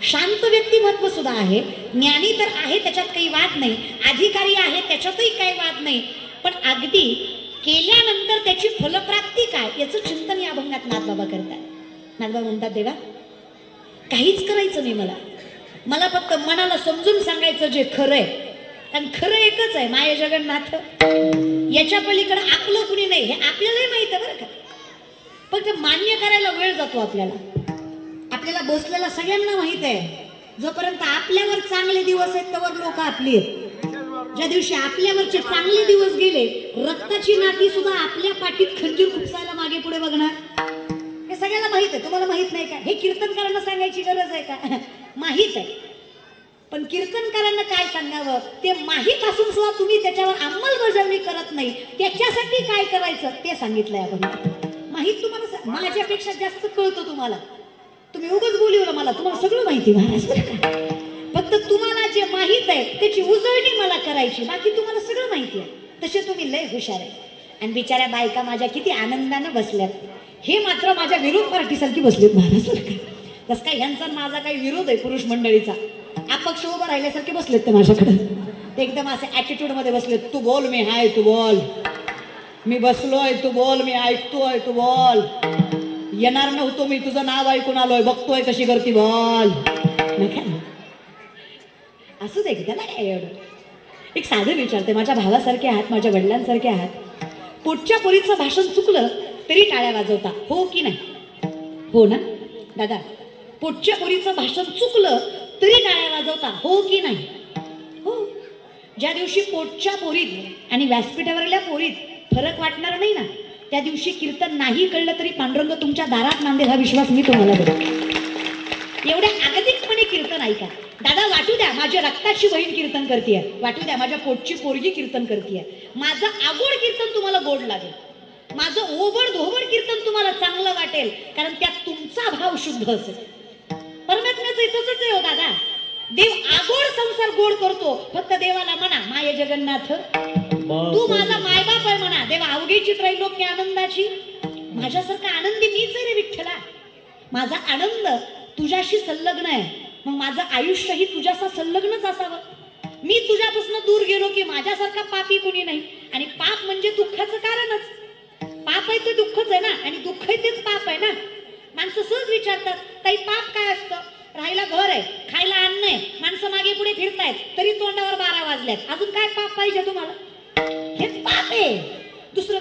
शांत व्यक्तिमत्व सुद्धा आहे, ज्ञानी तर आहे त्याच्यात काही वाद नाही, अधिकारी आहे त्याच्यातही काही वाद नाही, पण अगदी केल्यानंतर त्याची फलप्राप्ती काय याचं चिंतन या अभंगात नाथबाबा करतात. नाथबाबा म्हणतात देवा काहीच करायचं नाही, मला फक्त मनाला समजून सांगायचं जे खरं आहे, आणि खरं एकच आहे माय जगन्नाथ, याच्या पलीकडे आपलं कुणी नाही हे आपल्यालाही माहित आहे बरं का, फक्त मान्य करायला वेळ जातो आपल्याला बसलेला सगळ्यांना माहित आहे, जोपर्यंत आपल्यावर चांगले दिवस आहेत तोवर लोक आपली आहेत, ज्या दिवशी आपल्यावरचे चांगले दिवस गेले रक्ताची नाती सुद्धा आपल्या पाठीत खंजीर खुपसायला मागे पुढे बघणार, हे सगळ्यांना माहित आहे. तुम्हाला माहित नाही का? हे कीर्तनकारांना सांगायची गरज आहे का? माहित आहे, पण कीर्तनकारांना काय सांगावं ते माहीत असून सुद्धा तुम्ही त्याच्यावर अंमलबजावणी करत नाही, त्याच्यासाठी काय करायचं ते सांगितलंय आपण. माहित तुम्हाला माझ्यापेक्षा जास्त कळतं तुम्हाला, तुम्ही उगाच बोलवलं मला, तुम्हाला सगळं माहिती महाराज बरं का, फक्त तुम्हाला जे माहित आहे त्याची उजळणी मला करायची, बाकी तुम्हाला सगळं माहिती आहे. तसे तुम्ही लय हुशार आहे. आणि बिचाऱ्या बायका माझ्या किती आनंदानं बसल्यात, हे मात्र माझ्या विरोध पार्टीसारखी बसलेत महाराज बरं का. तसं काय यांचा माझा काही विरोध आहे पुरुष मंडळीचा, अपक्ष उभं राहिल्यासारखे बसलेत ते माझ्याकडे, ते एकदम असे ॲटिट्यूड मध्ये बसलेत. तू बोल मी हाय, तू बोल मी बसलोय, तू बोल मी ऐकतोय, तू बोल येणार नव्हतो मी तुझं नाव ऐकून आलोय, बघतोय कशी करती बोल. असू दे की त्याला काय एवढं. एक साधं विचारते, माझ्या भावासारखे आहात, माझ्या वडिलांसारखे आहात, पोटच्या पोरीचं भाषण चुकलं तरी टाळ्या वाजवता, हो की नाही? हो ना दादा? पोटच्या पोरीचं भाषण चुकलं तरी टाळ्या वाजवता, हो की नाही? हो. ज्या दिवशी पोटच्या पोरीत आणि व्यासपीठावरल्या पोरीत फरक वाटणार नाही ना, त्या दिवशी कीर्तन नाही कळलं तरी पांडुरंग तुमच्या दारात नांदेल, हा विश्वास मी तुम्हाला देतो. एवढ्या अगतिकपणे कीर्तन ऐका. दादा वाटू द्या माझ्या रक्ताची बहीण कीर्तन करतीये, वाटू द्या माझ्या पोटची पोरगी कीर्तन करतीये, माझं आगोड कीर्तन तुम्हाला गोड लागेल, माझं ओबड धोबड कीर्तन तुम्हाला चांगलं वाटेल, कारण त्यात तुमचा भाव शुद्ध असेल. परमात्म्याचं तसंच आहे हो दादा, देव आगोड संसार गोड करतो, फक्त देवाला म्हणा माय जगन्नाथ तू माझा मायबाप आहे म्हणा. देवा अवघेची त्रैलोक्य आनंदाची. माझ्यासारखा आनंदी मीच आहे रे विठ्ठला. माझा आनंद तुझ्याशी संलग्न आहे, मग माझं आयुष्यही तुझ्यासा संलग्नच असावं. मी तुझ्यापासून दूर गेलो की माझ्यासारखा पापी कुणी नाही. आणि पाप म्हणजे दुःखाचं कारणच. पाप आहे ते दुःखच आहे ना, आणि दुःख आहे तेच पाप आहे ना. माणसं सहज विचारतात ताई पाप काय असतं. राहायला घर आहे, खायला अन्न आहे, माणसं मागे पुढे फिरतायत, तरी तोंडावर 12 वाजल्यात, अजून काय पाप पाहिजे तुम्हाला. हेच पाप आहे, दुसरं